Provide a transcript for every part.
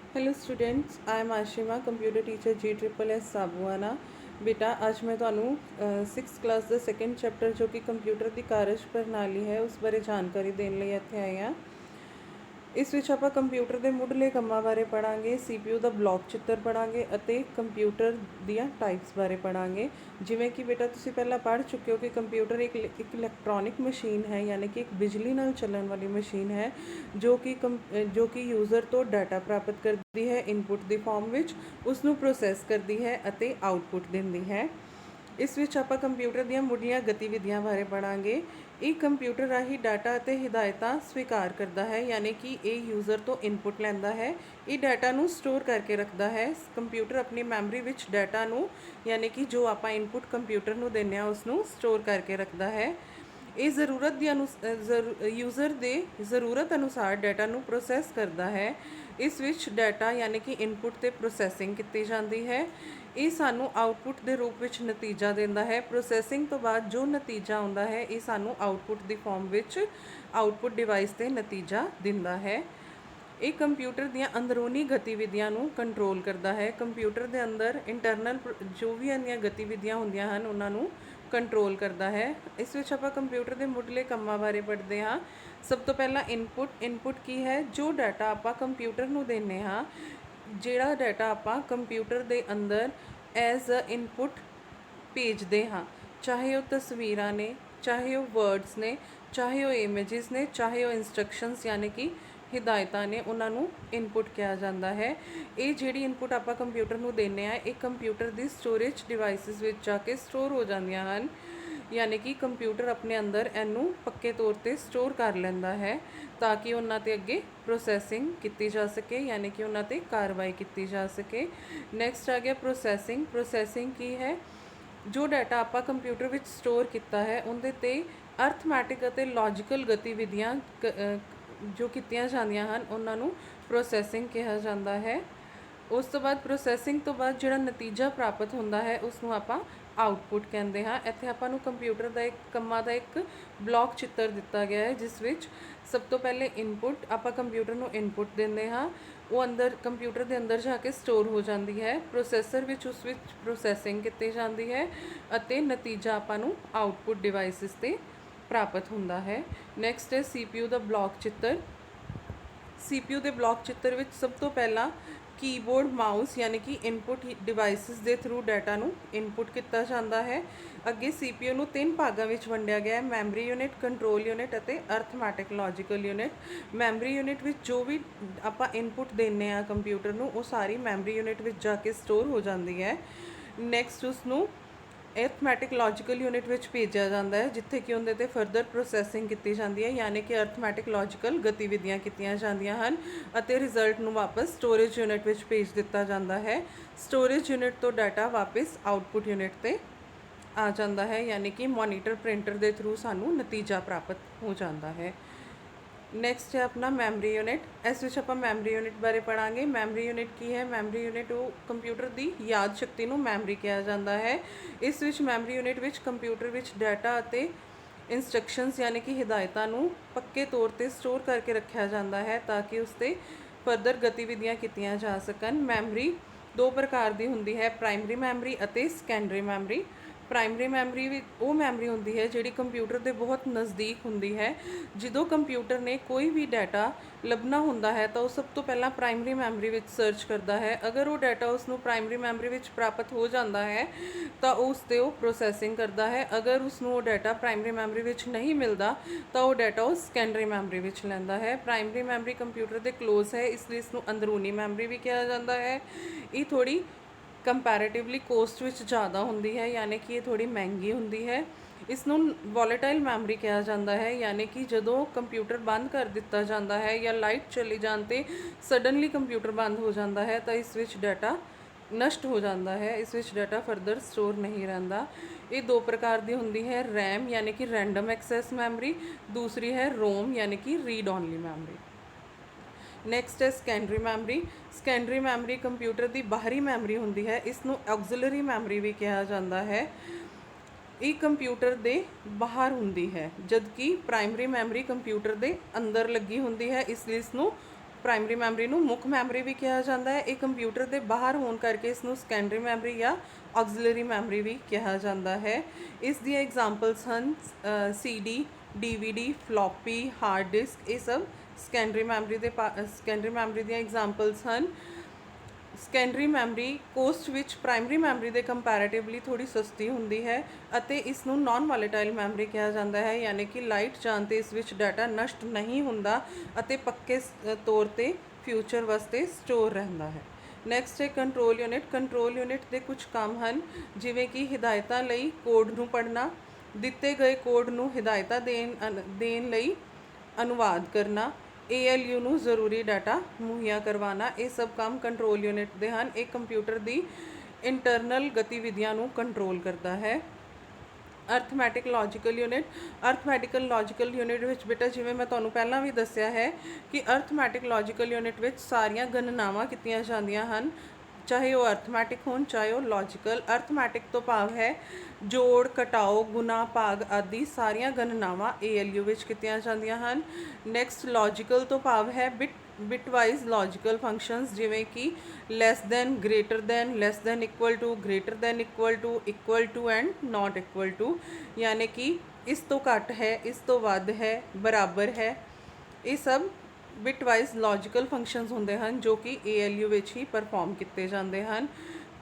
Hello students, I am Ashima computer teacher G triple S Sabuana. बेटा आज मैं ਤੁਹਾਨੂੰ 6th ਕਲਾਸ ਦਾ ਸੈਕੰਡ ਚੈਪਟਰ ਜੋ ਕਿ ਕੰਪਿਊਟਰ ਦੀ ਕਾਰਜ ਪ੍ਰਣਾਲੀ ਹੈ ਉਸ ਬਾਰੇ ਜਾਣਕਾਰੀ ਦੇਣ ਲਈ ਇੱਥੇ ਆਏ ਹਾਂ। ਇਸ ਵਿੱਚ ਆਪਾਂ ਕੰਪਿਊਟਰ ਦੇ ਮੁੱਢਲੇ ਕੰਮਾਂ ਬਾਰੇ ਪੜਾਂਗੇ, CPU ਦਾ ਬਲੌਕ ਚਿੱਤਰ ਪੜਾਂਗੇ ਅਤੇ ਕੰਪਿਊਟਰ ਦੀਆਂ ਟਾਈਪਸ ਬਾਰੇ ਪੜਾਂਗੇ। ਜਿਵੇਂ ਕਿ ਬੇਟਾ ਤੁਸੀਂ ਪਹਿਲਾਂ ਪੜ੍ਹ ਚੁੱਕੇ ਹੋ ਕਿ ਕੰਪਿਊਟਰ ਇੱਕ ਇਲੈਕਟ੍ਰੋਨਿਕ ਮਸ਼ੀਨ ਹੈ, ਯਾਨੀ ਕਿ ਇੱਕ ਬਿਜਲੀ ਨਾਲ ਚੱਲਣ ਵਾਲੀ ਮਸ਼ੀਨ ਹੈ ਜੋ ਕਿ ਯੂਜ਼ਰ ਤੋਂ ਡਾਟਾ ਪ੍ਰਾਪਤ ਕਰਦੀ ਹੈ ਇਨਪੁਟ ਦੀ ਫਾਰਮ ਵਿੱਚ, ਉਸ ਨੂੰ ਪ੍ਰੋਸੈਸ ਕਰਦੀ ਹੈ ਅਤੇ ਆਊਟਪੁੱਟ ਦਿੰਦੀ ਹੈ। ਇਸ ਵਿੱਚ ਆਪਾਂ ਕੰਪਿਊਟਰ ਦੀਆਂ ਮੁੱਢਲੀਆਂ ਗਤੀਵਿਧੀਆਂ ਬਾਰੇ ਪੜਾਂਗੇ। ਇਹ ਕੰਪਿਊਟਰ ਰਾਹੀਂ ਡਾਟਾ ਅਤੇ ਹਿਦਾਇਤਾਂ ਸਵੀਕਾਰ ਕਰਦਾ ਹੈ, ਯਾਨੀ ਕਿ ਇਹ ਯੂਜ਼ਰ ਤੋਂ ਇਨਪੁਟ ਲੈਂਦਾ ਹੈ। ਇਹ ਡਾਟਾ ਨੂੰ ਸਟੋਰ ਕਰਕੇ ਰੱਖਦਾ ਹੈ। ਕੰਪਿਊਟਰ ਆਪਣੀ ਮੈਮਰੀ ਵਿੱਚ ਡਾਟਾ ਨੂੰ, ਯਾਨੀ ਕਿ ਜੋ ਆਪਾਂ ਇਨਪੁਟ ਕੰਪਿਊਟਰ ਨੂੰ ਦਿੰਦੇ ਹਾਂ ਉਸ ਨੂੰ ਸਟੋਰ ਕਰਕੇ ਰੱਖਦਾ ਹੈ। ਇਹ ਯੂਜ਼ਰ ਦੇ ਜ਼ਰੂਰਤ ਅਨੁਸਾਰ ਡਾਟਾ ਨੂੰ ਪ੍ਰੋਸੈਸ ਕਰਦਾ ਹੈ। ਇਸ ਵਿੱਚ ਡਾਟਾ ਯਾਨੀ ਕਿ ਇਨਪੁਟ 'ਤੇ ਪ੍ਰੋਸੈਸਿੰਗ ਕੀਤੀ ਜਾਂਦੀ ਹੈ। ਇਹ ਸਾਨੂੰ ਆਊਟਪੁੱਟ ਦੇ ਰੂਪ ਵਿੱਚ ਨਤੀਜਾ ਦਿੰਦਾ ਹੈ। ਪ੍ਰੋਸੈਸਿੰਗ ਤੋਂ ਬਾਅਦ ਜੋ ਨਤੀਜਾ ਆਉਂਦਾ ਹੈ ਇਹ ਸਾਨੂੰ ਆਊਟਪੁੱਟ ਦੀ ਫਾਰਮ ਵਿੱਚ ਆਊਟਪੁੱਟ ਡਿਵਾਈਸ 'ਤੇ ਨਤੀਜਾ ਦਿੰਦਾ ਹੈ। ਇਹ ਕੰਪਿਊਟਰ ਦੀਆਂ ਅੰਦਰੂਨੀ ਗਤੀਵਿਧੀਆਂ ਨੂੰ ਕੰਟਰੋਲ ਕਰਦਾ ਹੈ। ਕੰਪਿਊਟਰ ਦੇ ਅੰਦਰ ਇੰਟਰਨਲ ਜੋ ਵੀ ਇਹਦੀਆਂ ਗਤੀਵਿਧੀਆਂ ਹੁੰਦੀਆਂ ਹਨ ਉਹਨਾਂ ਨੂੰ ਕੰਟਰੋਲ ਕਰਦਾ ਹੈ। ਇਸ ਵਿੱਚ ਆਪਾਂ ਕੰਪਿਊਟਰ ਦੇ ਮੁੱਢਲੇ ਕੰਮਾਂ ਬਾਰੇ ਪੜ੍ਹਦੇ ਹਾਂ। ਸਭ ਤੋਂ ਪਹਿਲਾਂ ਇਨਪੁਟ ਕੀ ਹੈ? ਜੋ ਡਾਟਾ ਆਪਾਂ ਕੰਪਿਊਟਰ ਨੂੰ ਦਿੰਦੇ ਹਾਂ, ਜਿਹੜਾ ਡਾਟਾ ਆਪਾਂ ਕੰਪਿਊਟਰ ਦੇ ਅੰਦਰ ਐਜ਼ ਅ ਇਨਪੁਟ ਭੇਜਦੇ ਹਾਂ, ਚਾਹੇ ਉਹ ਤਸਵੀਰਾਂ ਨੇ, ਚਾਹੇ ਉਹ ਵਰਡਸ ਨੇ, ਚਾਹੇ ਉਹ ਇਮੇਜਿਸ ਨੇ, ਚਾਹੇ ਉਹ ਇੰਸਟਰਕਸ਼ਨਸ ਯਾਨੀ ਕਿ ਹਿਦਾਇਤਾਂ ਨੇ, ਉਹਨਾਂ ਨੂੰ ਇਨਪੁਟ ਕਿਹਾ ਜਾਂਦਾ ਹੈ। ਇਹ ਜਿਹੜੀ ਇਨਪੁਟ ਆਪਾਂ ਕੰਪਿਊਟਰ ਨੂੰ ਦਿੰਦੇ ਹਾਂ ਇਹ ਕੰਪਿਊਟਰ ਦੀ ਸਟੋਰੇਜ ਡਿਵਾਈਸਿਸ ਵਿੱਚ ਜਾ ਕੇ ਸਟੋਰ ਹੋ ਜਾਂਦੀਆਂ ਹਨ, ਯਾਨੀ ਕਿ ਕੰਪਿਊਟਰ ਆਪਣੇ ਅੰਦਰ ਇਹਨੂੰ ਪੱਕੇ ਤੌਰ 'ਤੇ ਸਟੋਰ ਕਰ ਲੈਂਦਾ ਹੈ ਤਾਂ ਕਿ ਉਹਨਾਂ 'ਤੇ ਅੱਗੇ ਪ੍ਰੋਸੈਸਿੰਗ ਕੀਤੀ ਜਾ ਸਕੇ, ਯਾਨੀ ਕਿ ਉਹਨਾਂ 'ਤੇ ਕਾਰਵਾਈ ਕੀਤੀ ਜਾ ਸਕੇ। ਨੈਕਸਟ ਆ ਗਿਆ ਪ੍ਰੋਸੈਸਿੰਗ। ਪ੍ਰੋਸੈਸਿੰਗ ਕੀ ਹੈ? ਜੋ ਡਾਟਾ ਆਪਾਂ ਕੰਪਿਊਟਰ ਵਿੱਚ ਸਟੋਰ ਕੀਤਾ ਹੈ ਉਹਦੇ 'ਤੇ ਅਰਥਮੈਟਿਕ ਅਤੇ ਲੌਜੀਕਲ ਗਤੀਵਿਧੀਆਂ ਜੋ ਕੀਤੀਆਂ ਜਾਂਦੀਆਂ ਹਨ ਉਹਨਾਂ ਨੂੰ ਪ੍ਰੋਸੈਸਿੰਗ ਕਿਹਾ ਜਾਂਦਾ ਹੈ। ਉਸ ਤੋਂ ਬਾਅਦ ਪ੍ਰੋਸੈਸਿੰਗ ਤੋਂ ਬਾਅਦ ਜਿਹੜਾ ਨਤੀਜਾ ਪ੍ਰਾਪਤ ਹੁੰਦਾ ਹੈ ਉਸ ਨੂੰ ਆਪਾਂ ਆਊਟਪੁੱਟ ਕਹਿੰਦੇ ਹਾਂ। ਇੱਥੇ ਆਪਾਂ ਨੂੰ ਕੰਪਿਊਟਰ ਦਾ ਕੰਮਾਂ ਦਾ ਇੱਕ ਬਲੌਕ ਚਿੱਤਰ ਦਿੱਤਾ ਗਿਆ ਹੈ ਜਿਸ ਵਿੱਚ ਸਭ ਤੋਂ ਪਹਿਲੇ ਇਨਪੁਟ ਆਪਾਂ ਕੰਪਿਊਟਰ ਨੂੰ ਇਨਪੁਟ ਦਿੰਦੇ ਹਾਂ, ਉਹ ਅੰਦਰ ਕੰਪਿਊਟਰ ਦੇ ਅੰਦਰ ਜਾ ਕੇ ਸਟੋਰ ਹੋ ਜਾਂਦੀ ਹੈ। ਪ੍ਰੋਸੈਸਰ ਵਿੱਚ ਉਸ ਵਿੱਚ ਪ੍ਰੋਸੈਸਿੰਗ ਕੀਤੀ ਜਾਂਦੀ ਹੈ ਅਤੇ ਨਤੀਜਾ ਆਪਾਂ ਨੂੰ ਆਊਟਪੁੱਟ ਡਿਵਾਈਸਿਸ 'ਤੇ ਪ੍ਰਾਪਤ ਹੁੰਦਾ ਹੈ। ਨੈਕਸਟ ਹੈ CPU ਦਾ ਬਲੌਕ ਚਿੱਤਰ। CPU ਦੇ ਬਲੌਕ ਚਿੱਤਰ ਵਿੱਚ ਸਭ ਤੋਂ ਪਹਿਲਾਂ ਕੀਬੋਰਡ, ਮਾਊਸ ਯਾਨੀ ਕਿ ਇਨਪੁਟ ਡਿਵਾਈਸਿਸ ਦੇ ਥਰੂ ਡਾਟਾ ਨੂੰ ਇਨਪੁਟ ਕੀਤਾ ਜਾਂਦਾ ਹੈ। ਅੱਗੇ CPU ਨੂੰ 3 ਭਾਗਾਂ ਵਿੱਚ ਵੰਡਿਆ ਗਿਆ ਹੈ: ਮੈਮਰੀ ਯੂਨਿਟ, ਕੰਟਰੋਲ ਯੂਨਿਟ ਅਤੇ arithmetic logical unit. Memory unit ਵਿੱਚ ਜੋ ਵੀ ਆਪਾਂ ਇਨਪੁਟ ਦਿੰਦੇ ਹਾਂ ਕੰਪਿਊਟਰ ਨੂੰ ਉਹ ਸਾਰੀ ਮੈਮਰੀ ਯੂਨਿਟ ਵਿੱਚ ਜਾ ਕੇ ਸਟੋਰ ਹੋ ਜਾਂਦੀ ਹੈ। ਨੈਕਸਟ ਉਸ ਨੂੰ ਅਰਥਮੈਟਿਕ ਲੌਜੀਕਲ ਯੂਨਿਟ ਵਿੱਚ ਭੇਜਿਆ ਜਾਂਦਾ ਹੈ ਜਿੱਥੇ ਕਿ ਉਹਦੇ 'ਤੇ ਫਰਦਰ ਪ੍ਰੋਸੈਸਿੰਗ ਕੀਤੀ ਜਾਂਦੀ ਹੈ, ਯਾਨੀ ਕਿ ਅਰਥਮੈਟਿਕ ਲੌਜੀਕਲ ਗਤੀਵਿਧੀਆਂ ਕੀਤੀਆਂ ਜਾਂਦੀਆਂ ਹਨ ਅਤੇ ਰਿਜ਼ਲਟ ਨੂੰ ਵਾਪਸ ਸਟੋਰੇਜ ਯੂਨਿਟ ਵਿੱਚ ਭੇਜ ਦਿੱਤਾ ਜਾਂਦਾ ਹੈ। ਸਟੋਰੇਜ ਯੂਨਿਟ ਤੋਂ ਡਾਟਾ ਵਾਪਸ ਆਊਟਪੁੱਟ ਯੂਨਿਟ 'ਤੇ ਆ ਜਾਂਦਾ ਹੈ, ਯਾਨੀ ਕਿ ਮੋਨੀਟਰ ਪ੍ਰਿੰਟਰ ਦੇ ਥਰੂ ਸਾਨੂੰ ਨਤੀਜਾ ਪ੍ਰਾਪਤ ਹੋ ਜਾਂਦਾ ਹੈ। ਨੈਕਸਟ ਹੈ ਆਪਣਾ ਮੈਮਰੀ ਯੂਨਿਟ। ਇਸ ਵਿੱਚ ਆਪਾਂ ਮੈਮਰੀ ਯੂਨਿਟ ਬਾਰੇ ਪੜਾਂਗੇ। ਮੈਮਰੀ ਯੂਨਿਟ ਕੀ ਹੈ? ਮੈਮਰੀ ਯੂਨਿਟ ਉਹ ਕੰਪਿਊਟਰ ਦੀ ਯਾਦ ਸ਼ਕਤੀ ਨੂੰ ਮੈਮਰੀ ਕਿਹਾ ਜਾਂਦਾ ਹੈ। ਇਸ ਵਿੱਚ ਮੈਮਰੀ ਯੂਨਿਟ ਵਿੱਚ ਕੰਪਿਊਟਰ ਵਿੱਚ ਡਾਟਾ ਅਤੇ ਇੰਸਟਰਕਸ਼ਨਸ ਯਾਨੀ ਕਿ ਹਿਦਾਇਤਾਂ ਨੂੰ ਪੱਕੇ ਤੌਰ 'ਤੇ ਸਟੋਰ ਕਰਕੇ ਰੱਖਿਆ ਜਾਂਦਾ ਹੈ ਤਾਂ ਕਿ ਉਸ 'ਤੇ ਫਰਦਰ ਗਤੀਵਿਧੀਆਂ ਕੀਤੀਆਂ ਜਾ ਸਕਣ। ਮੈਮਰੀ 2 ਪ੍ਰਕਾਰ ਦੀ ਹੁੰਦੀ ਹੈ: ਪ੍ਰਾਇਮਰੀ ਮੈਮਰੀ ਅਤੇ ਸੈਕੰਡਰੀ ਮੈਮਰੀ। ਪ੍ਰਾਇਮਰੀ ਮੈਮਰੀ ਵੀ ਉਹ ਮੈਮਰੀ ਹੁੰਦੀ ਹੈ ਜਿਹੜੀ ਕੰਪਿਊਟਰ ਦੇ ਬਹੁਤ ਨਜ਼ਦੀਕ ਹੁੰਦੀ ਹੈ। ਜਦੋਂ ਕੰਪਿਊਟਰ ਨੇ ਕੋਈ ਵੀ ਡਾਟਾ ਲੱਭਣਾ ਹੁੰਦਾ ਹੈ ਤਾਂ ਉਹ ਸਭ ਤੋਂ ਪਹਿਲਾਂ ਪ੍ਰਾਇਮਰੀ ਮੈਮਰੀ ਵਿੱਚ ਸਰਚ ਕਰਦਾ ਹੈ। ਅਗਰ ਉਹ ਡਾਟਾ ਉਸ ਨੂੰ ਪ੍ਰਾਇਮਰੀ ਮੈਮਰੀ ਵਿੱਚ ਪ੍ਰਾਪਤ ਹੋ ਜਾਂਦਾ ਹੈ ਤਾਂ ਉਸ 'ਤੇ ਉਹ ਪ੍ਰੋਸੈਸਿੰਗ ਕਰਦਾ ਹੈ। ਅਗਰ ਉਸ ਨੂੰ ਉਹ ਡਾਟਾ ਪ੍ਰਾਇਮਰੀ ਮੈਮਰੀ ਵਿੱਚ ਨਹੀਂ ਮਿਲਦਾ ਤਾਂ ਉਹ ਡਾਟਾ ਉਹ ਸੈਕੰਡਰੀ ਮੈਮਰੀ ਵਿੱਚ ਲੈਂਦਾ ਹੈ। ਪ੍ਰਾਇਮਰੀ ਮੈਮਰੀ ਕੰਪਿਊਟਰ ਦੇ ਕਲੋਜ਼ ਹੈ, ਇਸ ਲਈ ਇਸ ਨੂੰ ਅੰਦਰੂਨੀ ਮੈਮਰੀ ਵੀ ਕਿਹਾ ਜਾਂਦਾ ਹੈ। ਇਹ ਥੋੜ੍ਹੀ ਕੰਪੈਰੇਟਿਵਲੀ ਕੋਸਟ ਵਿੱਚ ਜ਼ਿਆਦਾ ਹੁੰਦੀ ਹੈ, ਯਾਨੀ ਕਿ ਇਹ ਥੋੜ੍ਹੀ ਮਹਿੰਗੀ ਹੁੰਦੀ ਹੈ। ਇਸ ਨੂੰ ਵੋਲੇਟਾਈਲ ਮੈਮਰੀ ਕਿਹਾ ਜਾਂਦਾ ਹੈ, ਯਾਨੀ ਕਿ ਜਦੋਂ ਕੰਪਿਊਟਰ ਬੰਦ ਕਰ ਦਿੱਤਾ ਜਾਂਦਾ ਹੈ ਜਾਂ ਲਾਈਟ ਚਲੀ ਜਾਣ 'ਤੇ ਸਡਨਲੀ ਕੰਪਿਊਟਰ ਬੰਦ ਹੋ ਜਾਂਦਾ ਹੈ ਤਾਂ ਇਸ ਵਿੱਚ ਡਾਟਾ ਨਸ਼ਟ ਹੋ ਜਾਂਦਾ ਹੈ, ਇਸ ਵਿੱਚ ਡਾਟਾ ਫਰਦਰ ਸਟੋਰ ਨਹੀਂ ਰਹਿੰਦਾ। ਇਹ 2 ਪ੍ਰਕਾਰ ਦੀ ਹੁੰਦੀ ਹੈ: ਰੈਮ ਯਾਨੀ ਕਿ ਰੈਂਡਮ ਐਕਸੈਸ ਮੈਮਰੀ, ਦੂਸਰੀ ਹੈ ਰੋਮ ਯਾਨੀ ਕਿ ਰੀਡ ਓਨਲੀ ਮੈਮਰੀ। ਨੈਕਸਟ ਹੈ secondary memory. Secondary memory computer ਦੀ ਬਾਹਰੀ ਮੈਮਰੀ ਹੁੰਦੀ ਹੈ, ਇਸ ਨੂੰ ਆਕਸਿਲਰੀ ਮੈਮਰੀ ਵੀ ਕਿਹਾ ਜਾਂਦਾ ਹੈ। ਇਹ ਕੰਪਿਊਟਰ ਦੇ ਬਾਹਰ ਹੁੰਦੀ ਹੈ, ਜਦਕਿ ਪ੍ਰਾਇਮਰੀ ਮੈਮਰੀ ਕੰਪਿਊਟਰ ਦੇ ਅੰਦਰ ਲੱਗੀ ਹੁੰਦੀ ਹੈ, ਇਸ ਲਈ ਇਸ ਨੂੰ ਪ੍ਰਾਇਮਰੀ ਮੈਮਰੀ ਨੂੰ ਮੁੱਖ ਮੈਮਰੀ ਵੀ ਕਿਹਾ ਜਾਂਦਾ ਹੈ। ਇਹ ਕੰਪਿਊਟਰ ਦੇ ਬਾਹਰ ਹੋਣ ਕਰਕੇ ਇਸ ਨੂੰ ਸੈਕੰਡਰੀ ਮੈਮਰੀ ਜਾਂ ਆਕਸਿਲਰੀ ਮੈਮਰੀ ਵੀ ਕਿਹਾ ਜਾਂਦਾ ਹੈ। ਇਸ ਦੀਆਂ ਐਗਜ਼ਾਮਪਲਸ ਹਨ CD, DVD, floppy, hard disk. ਇਹ ਸਭ ਸੈਕੰਡਰੀ ਮੈਮਰੀ ਦੀਆਂ ਐਗਜ਼ਾਮਪਲਸ ਹਨ। ਸੈਕੰਡਰੀ ਮੈਮਰੀ ਕੋਸਟ ਵਿੱਚ ਪ੍ਰਾਇਮਰੀ ਮੈਮਰੀ ਦੇ ਕੰਪੈਰੇਟਿਵਲੀ ਥੋੜ੍ਹੀ ਸਸਤੀ ਹੁੰਦੀ ਹੈ ਅਤੇ ਇਸ ਨੂੰ ਨਾਨ ਵਾਲੇਟਾਈਲ ਮੈਮਰੀ ਕਿਹਾ ਜਾਂਦਾ ਹੈ, ਯਾਨੀ ਕਿ ਲਾਈਟ ਜਾਣ 'ਤੇ ਇਸ ਵਿੱਚ ਡਾਟਾ ਨਸ਼ਟ ਨਹੀਂ ਹੁੰਦਾ ਅਤੇ ਪੱਕੇ ਤੌਰ 'ਤੇ ਫਿਊਚਰ ਵਾਸਤੇ ਸਟੋਰ ਰਹਿੰਦਾ ਹੈ। ਨੈਕਸਟ ਹੈ ਕੰਟਰੋਲ ਯੂਨਿਟ। ਕੰਟਰੋਲ ਯੂਨਿਟ ਦੇ ਕੁਝ ਕੰਮ ਹਨ, ਜਿਵੇਂ ਕਿ ਹਿਦਾਇਤਾਂ ਲਈ ਕੋਡ ਨੂੰ ਪੜ੍ਹਨਾ, ਦਿੱਤੇ ਗਏ ਕੋਡ ਨੂੰ ਹਿਦਾਇਤਾਂ ਦੇਣ ਲਈ ਅਨੁਵਾਦ ਕਰਨਾ, ALU ਨੂੰ ਜ਼ਰੂਰੀ ਡਾਟਾ ਮੁਹੱਈਆ ਕਰਵਾਉਣਾ। ਇਹ ਸਭ ਕੰਮ ਕੰਟਰੋਲ ਯੂਨਿਟ ਦੇ ਹਨ। ਇਹ ਕੰਪਿਊਟਰ ਦੀ ਇੰਟਰਨਲ ਗਤੀਵਿਧੀਆਂ ਨੂੰ ਕੰਟਰੋਲ ਕਰਦਾ ਹੈ। Arithmetic logical unit. Arithmetical logical unit ਵਿੱਚ ਬੇਟਾ ਜਿਵੇਂ ਮੈਂ ਤੁਹਾਨੂੰ ਪਹਿਲਾਂ ਵੀ ਦੱਸਿਆ ਹੈ ਕਿ ਅਰਥਮੈਟਿਕ ਲੌਜੀਕਲ ਯੂਨਿਟ ਵਿੱਚ ਸਾਰੀਆਂ ਗਣਨਾਵਾਂ ਕੀਤੀਆਂ ਜਾਂਦੀਆਂ ਹਨ, ਚਾਹੇ ਉਹ ਅਰਥਮੈਟਿਕ ਹੋਣ ਚਾਹੇ ਉਹ ਲੌਜੀਕਲ। ਅਰਥਮੈਟਿਕ ਤੋਂ ਭਾਵ ਹੈ ਜੋੜ, ਘਟਾਓ, ਗੁਣਾ, ਭਾਗ ਆਦਿ ਸਾਰੀਆਂ ਗਣਨਾਵਾਂ ALU ਵਿੱਚ ਕੀਤੀਆਂ ਜਾਂਦੀਆਂ ਹਨ। ਨੈਕਸਟ ਲੌਜੀਕਲ ਤੋਂ ਭਾਵ ਹੈ ਬਿਟਵਾਈਜ਼ ਲੌਜੀਕਲ ਫੰਕਸ਼ਨਸ, ਜਿਵੇਂ ਕਿ less than, greater than, less than equal to, greater than equal to and not equal to, ਯਾਨੀ ਕਿ ਇਸ ਤੋਂ ਘੱਟ ਹੈ, ਇਸ ਤੋਂ ਵੱਧ ਹੈ, ਬਰਾਬਰ ਹੈ। ਇਹ ਸਭ ਬਿਟਵਾਈਜ਼ ਲੌਜੀਕਲ ਫੰਕਸ਼ਨਸ ਹੁੰਦੇ ਹਨ ਜੋ ਕਿ ALU ਵਿੱਚ ਹੀ ਪਰਫਾਰਮ ਕੀਤੇ ਜਾਂਦੇ ਹਨ।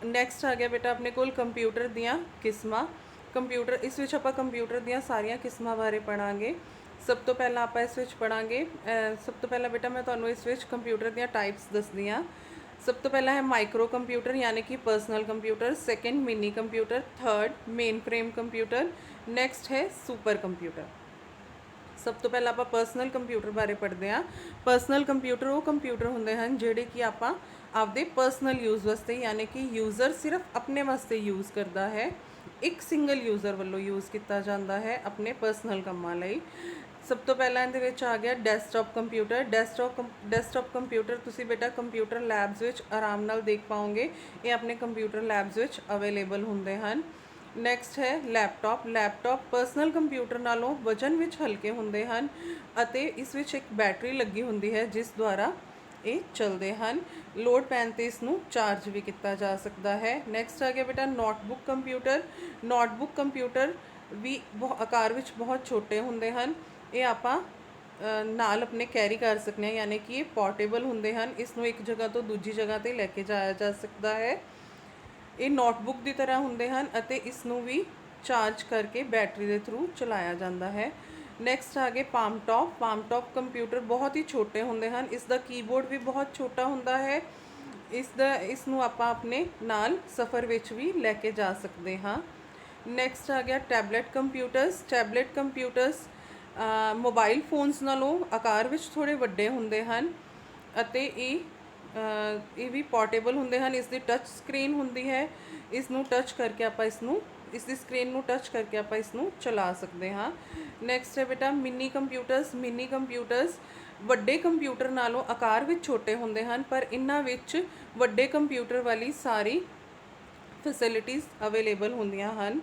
ਨੈਕਸਟ ਆ ਗਿਆ ਬੇਟਾ ਆਪਣੇ ਕੋਲ ਕੰਪਿਊਟਰ ਦੀਆਂ ਕਿਸਮਾਂ। ਇਸ ਵਿੱਚ ਆਪਾਂ ਕੰਪਿਊਟਰ ਦੀਆਂ ਸਾਰੀਆਂ ਕਿਸਮਾਂ ਬਾਰੇ ਪੜ੍ਹਾਂਗੇ। ਸਭ ਤੋਂ ਪਹਿਲਾਂ ਆਪਾਂ ਇਸ ਵਿੱਚ ਪੜ੍ਹਾਂਗੇ, ਸਭ ਤੋਂ ਪਹਿਲਾਂ ਬੇਟਾ ਮੈਂ ਤੁਹਾਨੂੰ ਇਸ ਵਿੱਚ ਕੰਪਿਊਟਰ ਦੀਆਂ ਟਾਈਪਸ ਦੱਸਦੀ ਹਾਂ। ਸਭ ਤੋਂ ਪਹਿਲਾਂ ਹੈ ਮਾਈਕਰੋ ਕੰਪਿਊਟਰ, ਯਾਨੀ ਕਿ personal computer. Second mini computer. Third main frame computer. Next ਹੈ ਸੁਪਰ ਕੰਪਿਊਟਰ। ਸਭ ਤੋਂ ਪਹਿਲਾਂ ਆਪਾਂ ਪਰਸਨਲ ਕੰਪਿਊਟਰ ਬਾਰੇ ਪੜ੍ਹਦੇ ਹਾਂ। ਪਰਸਨਲ ਕੰਪਿਊਟਰ ਉਹ ਕੰਪਿਊਟਰ ਹੁੰਦੇ ਹਨ ਜਿਹੜੇ ਕਿ ਆਪਾਂ ਆਪਦੇ ਪਰਸਨਲ ਯੂਜ਼ ਵਾਸਤੇ, ਯਾਨੀ ਕਿ ਯੂਜ਼ਰ ਸਿਰਫ ਆਪਣੇ ਵਾਸਤੇ ਯੂਜ਼ ਕਰਦਾ ਹੈ, ਇੱਕ ਸਿੰਗਲ ਯੂਜ਼ਰ ਵੱਲੋਂ ਯੂਜ਼ ਕੀਤਾ ਜਾਂਦਾ ਹੈ ਆਪਣੇ ਪਰਸਨਲ ਕੰਮਾਂ ਲਈ। ਸਭ ਤੋਂ ਪਹਿਲਾਂ ਇਹਦੇ ਵਿੱਚ ਆ ਗਿਆ ਡੈਸਕਟਾਪ ਕੰਪਿਊਟਰ। ਡੈਸਕਟਾਪ ਕੰਪਿਊਟਰ ਤੁਸੀਂ ਬੇਟਾ ਕੰਪਿਊਟਰ ਲੈਬਸ ਵਿੱਚ ਆਰਾਮ ਨਾਲ ਦੇਖ ਪਾਓਗੇ। ਇਹ ਆਪਣੇ ਕੰਪਿਊਟਰ ਲੈਬਸ ਵਿੱਚ ਅਵੇਲੇਬਲ ਹੁੰਦੇ ਹਨ। ਨੈਕਸਟ ਹੈ ਲੈਪਟਾਪ ਪਰਸਨਲ ਕੰਪਿਊਟਰ ਨਾਲੋਂ ਵਜ਼ਨ ਵਿੱਚ ਹਲਕੇ ਹੁੰਦੇ ਹਨ ਅਤੇ ਇਸ ਵਿੱਚ ਇੱਕ ਬੈਟਰੀ ਲੱਗੀ ਹੁੰਦੀ ਹੈ ਜਿਸ ਦੁਆਰਾ ਇਹ ਚੱਲਦੇ ਹਨ। ਲੋਡ ਪੈਣ 'ਤੇ ਇਸ ਨੂੰ ਚਾਰਜ ਵੀ ਕੀਤਾ ਜਾ ਸਕਦਾ ਹੈ। ਨੈਕਸਟ ਆ ਗਿਆ ਬੇਟਾ ਨੋਟਬੁੱਕ ਕੰਪਿਊਟਰ ਵੀ ਆਕਾਰ ਵਿੱਚ ਬਹੁਤ ਛੋਟੇ ਹੁੰਦੇ ਹਨ। ਇਹ ਆਪਾਂ ਨਾਲ ਆਪਣੇ ਕੈਰੀ ਕਰ ਸਕਦੇ ਹਾਂ, ਯਾਨੀ ਕਿ ਇਹ ਪੋਰਟੇਬਲ ਹੁੰਦੇ ਹਨ। ਇਸ ਨੂੰ ਇੱਕ ਜਗ੍ਹਾ ਤੋਂ ਦੂਜੀ ਜਗ੍ਹਾ 'ਤੇ ਲੈ ਕੇ ਜਾਇਆ ਜਾ ਸਕਦਾ ਹੈ। ਇਹ ਨੋਟਬੁੱਕ ਦੀ ਤਰ੍ਹਾਂ ਹੁੰਦੇ ਹਨ ਅਤੇ ਇਸ ਨੂੰ ਵੀ ਚਾਰਜ ਕਰਕੇ ਬੈਟਰੀ ਦੇ ਥਰੂ ਚਲਾਇਆ ਜਾਂਦਾ ਹੈ। ਨੈਕਸਟ ਆ ਗਏ ਪਾਮ ਟੌਪ ਕੰਪਿਊਟਰ ਬਹੁਤ ਹੀ ਛੋਟੇ ਹੁੰਦੇ ਹਨ। ਇਸ ਦਾ ਕੀਬੋਰਡ ਵੀ ਬਹੁਤ ਛੋਟਾ ਹੁੰਦਾ ਹੈ। ਇਸ ਨੂੰ ਆਪਾਂ ਆਪਣੇ ਨਾਲ ਸਫ਼ਰ ਵਿੱਚ ਵੀ ਲੈ ਕੇ ਜਾ ਸਕਦੇ ਹਾਂ। ਨੈਕਸਟ ਆ ਗਿਆ ਟੈਬਲੇਟ ਕੰਪਿਊਟਰਸ ਮੋਬਾਈਲ ਫੋਨਸ ਨਾਲੋਂ ਆਕਾਰ ਵਿੱਚ ਥੋੜ੍ਹੇ ਵੱਡੇ ਹੁੰਦੇ ਹਨ ਅਤੇ ਇਹ ਵੀ ਪੋਰਟੇਬਲ ਹੁੰਦੇ ਹਨ। ਇਸ ਦੀ ਟੱਚ ਸਕਰੀਨ ਹੁੰਦੀ ਹੈ। ਇਸ ਦੀ ਸਕਰੀਨ ਨੂੰ ਟੱਚ ਕਰਕੇ ਆਪਾਂ ਇਸ ਨੂੰ ਚਲਾ ਸਕਦੇ ਹਾਂ। ਨੈਕਸਟ ਹੈ ਬੇਟਾ ਮਿਨੀ ਕੰਪਿਊਟਰਸ ਵੱਡੇ ਕੰਪਿਊਟਰ ਨਾਲੋਂ ਆਕਾਰ ਵਿੱਚ ਛੋਟੇ ਹੁੰਦੇ ਹਨ, ਪਰ ਇਹਨਾਂ ਵਿੱਚ ਵੱਡੇ ਕੰਪਿਊਟਰ ਵਾਲੀ ਸਾਰੀ ਫੈਸਿਲਿਟੀਜ਼ ਅਵੇਲੇਬਲ ਹੁੰਦੀਆਂ ਹਨ।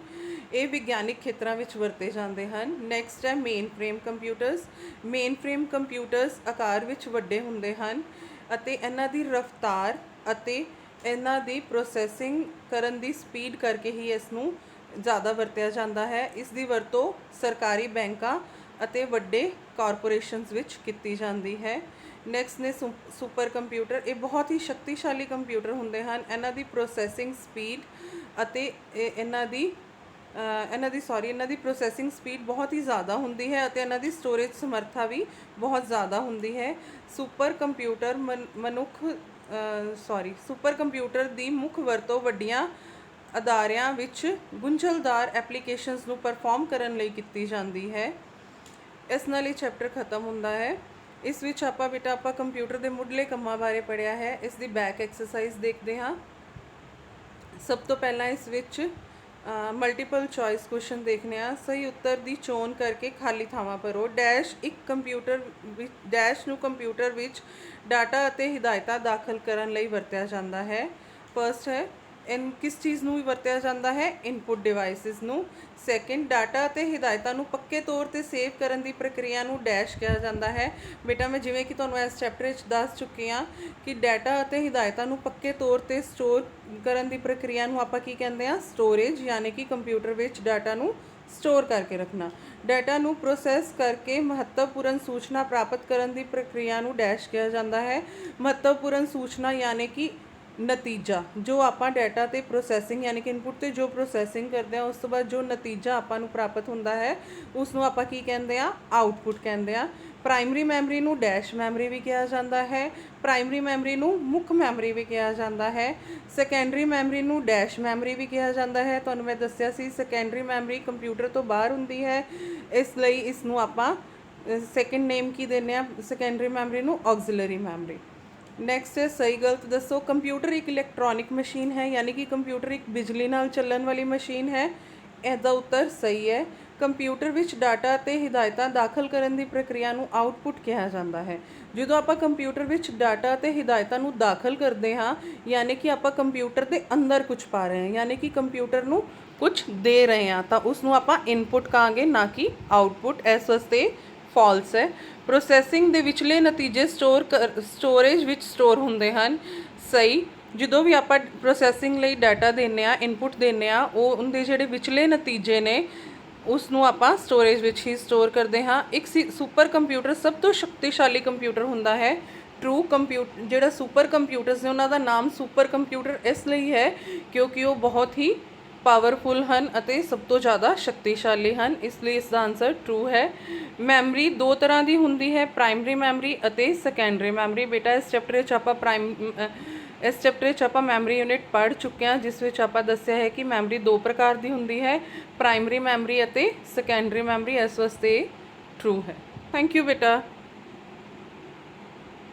ਇਹ ਵਿਗਿਆਨਿਕ ਖੇਤਰਾਂ ਵਿੱਚ ਵਰਤੇ ਜਾਂਦੇ ਹਨ। ਨੈਕਸਟ ਹੈ ਮੇਨ ਫਰੇਮ ਕੰਪਿਊਟਰਸ ਆਕਾਰ ਵਿੱਚ ਵੱਡੇ ਹੁੰਦੇ ਹਨ ਅਤੇ ਇਹਨਾਂ ਦੀ ਰਫ਼ਤਾਰ ਅਤੇ ਇਹਨਾਂ ਦੀ ਪ੍ਰੋਸੈਸਿੰਗ ਕਰਨ ਦੀ ਸਪੀਡ ਕਰਕੇ ਹੀ ਇਸ ਨੂੰ ਜ਼ਿਆਦਾ ਵਰਤਿਆ ਜਾਂਦਾ ਹੈ। ਇਸ ਦੀ ਵਰਤੋਂ ਸਰਕਾਰੀ ਬੈਂਕਾਂ ਅਤੇ ਵੱਡੇ ਕਾਰਪੋਰੇਸ਼ਨਸ ਵਿੱਚ ਕੀਤੀ ਜਾਂਦੀ ਹੈ। ਨੈਕਸਟ ਨੇ ਸੁਪਰ ਕੰਪਿਊਟਰ। ਇਹ ਬਹੁਤ ਹੀ ਸ਼ਕਤੀਸ਼ਾਲੀ ਕੰਪਿਊਟਰ ਹੁੰਦੇ ਹਨ। ਇਹਨਾਂ ਦੀ ਪ੍ਰੋਸੈਸਿੰਗ ਸਪੀਡ ਅਤੇ ਇਹਨਾਂ ਦੀ ਪ੍ਰੋਸੈਸਿੰਗ ਸਪੀਡ ਬਹੁਤ ਹੀ ਜ਼ਿਆਦਾ ਹੁੰਦੀ ਹੈ ਅਤੇ ਇਹਨਾਂ ਦੀ ਸਟੋਰੇਜ ਸਮਰੱਥਾ ਵੀ ਬਹੁਤ ਜ਼ਿਆਦਾ ਹੁੰਦੀ ਹੈ। ਸੁਪਰ ਕੰਪਿਊਟਰ ਦੀ ਮੁੱਖ ਵਰਤੋਂ ਵੱਡੀਆਂ ਅਦਾਰਿਆਂ ਵਿੱਚ ਗੁੰਝਲਦਾਰ ਐਪਲੀਕੇਸ਼ਨਸ ਨੂੰ ਪਰਫਾਰਮ ਕਰਨ ਲਈ ਕੀਤੀ ਜਾਂਦੀ ਹੈ। ਇਸ ਨਾਲ ਇਹ ਚੈਪਟਰ ਖਤਮ ਹੁੰਦਾ ਹੈ। ਇਸ ਵਿੱਚ ਆਪਾਂ ਕੰਪਿਊਟਰ ਦੇ ਮੁੱਢਲੇ ਕੰਮਾਂ ਬਾਰੇ ਪੜ੍ਹਿਆ ਹੈ। ਇਸ ਦੀ ਬੈਕ ਐਕਸਰਸਾਈਜ਼ ਦੇਖਦੇ ਹਾਂ। ਸਭ ਤੋਂ ਪਹਿਲਾਂ ਇਸ ਵਿੱਚ ਮਲਟੀਪਲ ਚੋਇਸ ਕੁਐਸਚਨ ਦੇਖਦੇ ਹਾਂ। ਸਹੀ ਉੱਤਰ ਦੀ ਚੋਣ ਕਰਕੇ ਖਾਲੀ ਥਾਵਾਂ ਭਰੋ। ਡੈਸ਼ ਨੂੰ ਕੰਪਿਊਟਰ ਵਿੱਚ ਡਾਟਾ ਅਤੇ ਹਿਦਾਇਤਾਂ ਦਾਖਲ ਕਰਨ ਲਈ ਵਰਤਿਆ ਜਾਂਦਾ ਹੈ। ਫਸਟ ਹੈ इन किस चीज़ ਨੂੰ ਵੀ ਵਰਤਿਆ ਜਾਂਦਾ ਹੈ ਇਨਪੁਟ ਡਿਵਾਈਸਿਸ ਨੂੰ। ਸੈਕਿੰਡ, ਡਾਟਾ ਅਤੇ ਹਿਦਾਇਤਾਂ ਨੂੰ ਪੱਕੇ ਤੌਰ ਤੇ ਸੇਵ ਕਰਨ ਦੀ ਪ੍ਰਕਿਰਿਆ ਨੂੰ ਡੈਸ਼ ਕਿਹਾ ਜਾਂਦਾ ਹੈ। ਬੇਟਾ ਮੈਂ ਜਿਵੇਂ ਕਿ ਤੁਹਾਨੂੰ ਇਸ ਚੈਪਟਰ ਵਿੱਚ ਦੱਸ ਚੁੱਕੀ ਹਾਂ ਕਿ ਡਾਟਾ ਅਤੇ ਹਿਦਾਇਤਾਂ ਨੂੰ ਪੱਕੇ ਤੌਰ ਤੇ ਸਟੋਰ ਕਰਨ ਦੀ ਪ੍ਰਕਿਰਿਆ ਨੂੰ ਆਪਾਂ ਕੀ ਕਹਿੰਦੇ ਆ, ਸਟੋਰੇਜ, ਯਾਨੀ ਕਿ ਕੰਪਿਊਟਰ ਵਿੱਚ ਡਾਟਾ ਨੂੰ स्टोर करके रखना। डाटा नू प्रोसैस करके महत्वपूर्ण सूचना प्राप्त करने की प्रक्रिया नू डैश किया जाता है। महत्वपूर्ण सूचना यानी कि नतीजा, जो आप डाटा तो प्रोसैसिंग यानी कि इनपुट तो जो प्रोसैसिंग करते हैं उस तो बाद जो नतीजा आपू प्राप्त होंदा है उसनों आपां की कहते हैं, आउटपुट कहते हैं। प्राइमरी मैमरी नू डैश मैमरी भी कहा जाता है। प्राइमरी मैमरी नू मुख मैमरी भी कहा जाता है। सैकेंडरी मैमरी नू डैश मैमरी भी कहा जाता है। तुहानूं मैं दस्सिया सी सैकेंडरी मैमरी कंप्यूटर तो बाहर हुंदी है, इसलिए इसनूं आपां सैकेंड नेम की देने आ, सैकेंडरी मैमरी नू ऑक्सिलरी मैमरी। नैक्सट है सही गलत दसो। कंप्यूटर एक इलैक्ट्रॉनिक मशीन है, यानी कि कंप्यूटर एक बिजली नाल चलण वाली मशीन है। इसदा उत्तर सही है। कंप्यूटर विच डाटा ते हिदायतां दाखल करन दी प्रक्रिया नूं आउटपुट कहा जाता है। ਜਦੋਂ ਆਪਾਂ ਕੰਪਿਊਟਰ ਵਿੱਚ ਡਾਟਾ ਤੇ ਹਿਦਾਇਤਾਂ ਨੂੰ ਦਾਖਲ ਕਰਦੇ ਹਾਂ, ਯਾਨੀ ਕਿ ਆਪਾਂ ਕੰਪਿਊਟਰ ਦੇ ਅੰਦਰ ਕੁਝ ਪਾ ਰਹੇ ਹਾਂ, ਯਾਨੀ ਕਿ ਕੰਪਿਊਟਰ ਨੂੰ ਕੁਝ ਦੇ ਰਹੇ ਹਾਂ, ਤਾਂ ਉਸ ਨੂੰ ਆਪਾਂ ਇਨਪੁਟ ਕਹਾਂਗੇ, ਨਾ ਕਿ ਆਊਟਪੁਟ। ਇਸ ਵਾਸਤੇ ਫਾਲਸ ਹੈ। ਪ੍ਰੋਸੈਸਿੰਗ ਦੇ ਵਿਚਲੇ ਨਤੀਜੇ ਸਟੋਰੇਜ ਵਿੱਚ ਸਟੋਰ ਹੁੰਦੇ ਹਨ। ਸਹੀ। ਜਦੋਂ ਵੀ ਆਪਾਂ ਪ੍ਰੋਸੈਸਿੰਗ ਲਈ ਡਾਟਾ ਦਿੰਦੇ ਹਾਂ, ਇਨਪੁਟ ਦਿੰਦੇ ਹਾਂ, ਉਹ ਉਹਦੇ ਜਿਹੜੇ ਵਿਚਲੇ ਨਤੀਜੇ ਨੇ ਉਸ ਨੂੰ ਆਪਾਂ ਸਟੋਰੇਜ ਵਿੱਚ ਹੀ ਸਟੋਰ ਕਰਦੇ ਹਾਂ। ਇੱਕ ਸੁਪਰ ਕੰਪਿਊਟਰ ਸਭ ਤੋਂ ਸ਼ਕਤੀਸ਼ਾਲੀ ਕੰਪਿਊਟਰ ਹੁੰਦਾ ਹੈ। ਟਰੂ ਕੰਪਿਊਟਰ, ਜਿਹੜਾ ਸੁਪਰ ਕੰਪਿਊਟਰਸ ਨੇ ਉਹਨਾਂ ਦਾ ਨਾਮ ਸੁਪਰ ਕੰਪਿਊਟਰ ਇਸ ਲਈ ਹੈ ਕਿਉਂਕਿ ਉਹ ਬਹੁਤ ਹੀ ਪਾਵਰਫੁਲ ਹਨ ਅਤੇ ਸਭ ਤੋਂ ਜ਼ਿਆਦਾ ਸ਼ਕਤੀਸ਼ਾਲੀ ਹਨ, ਇਸ ਲਈ ਇਸ ਦਾ ਆਨਸਰ ਟਰੂ ਹੈ। ਮੈਮਰੀ ਦੋ ਤਰ੍ਹਾਂ ਦੀ ਹੁੰਦੀ ਹੈ, ਪ੍ਰਾਇਮਰੀ ਮੈਮਰੀ ਅਤੇ ਸੈਕੰਡਰੀ ਮੈਮਰੀ। ਬੇਟਾ ਇਸ ਚੈਪਟਰ ਵਿੱਚ ਆਪਾਂ ਮੈਮਰੀ ਯੂਨਿਟ ਪੜ੍ਹ ਚੁੱਕੇ ਹਾਂ, ਜਿਸ ਵਿੱਚ ਆਪਾਂ ਦੱਸਿਆ ਹੈ ਕਿ ਮੈਮਰੀ ਦੋ ਪ੍ਰਕਾਰ ਦੀ ਹੁੰਦੀ ਹੈ, ਪ੍ਰਾਇਮਰੀ ਮੈਮਰੀ ਅਤੇ ਸੈਕੰਡਰੀ ਮੈਮਰੀ। ਇਸ ਵਾਸਤੇ ਟਰੂ ਹੈ। ਥੈਂਕ ਯੂ ਬੇਟਾ।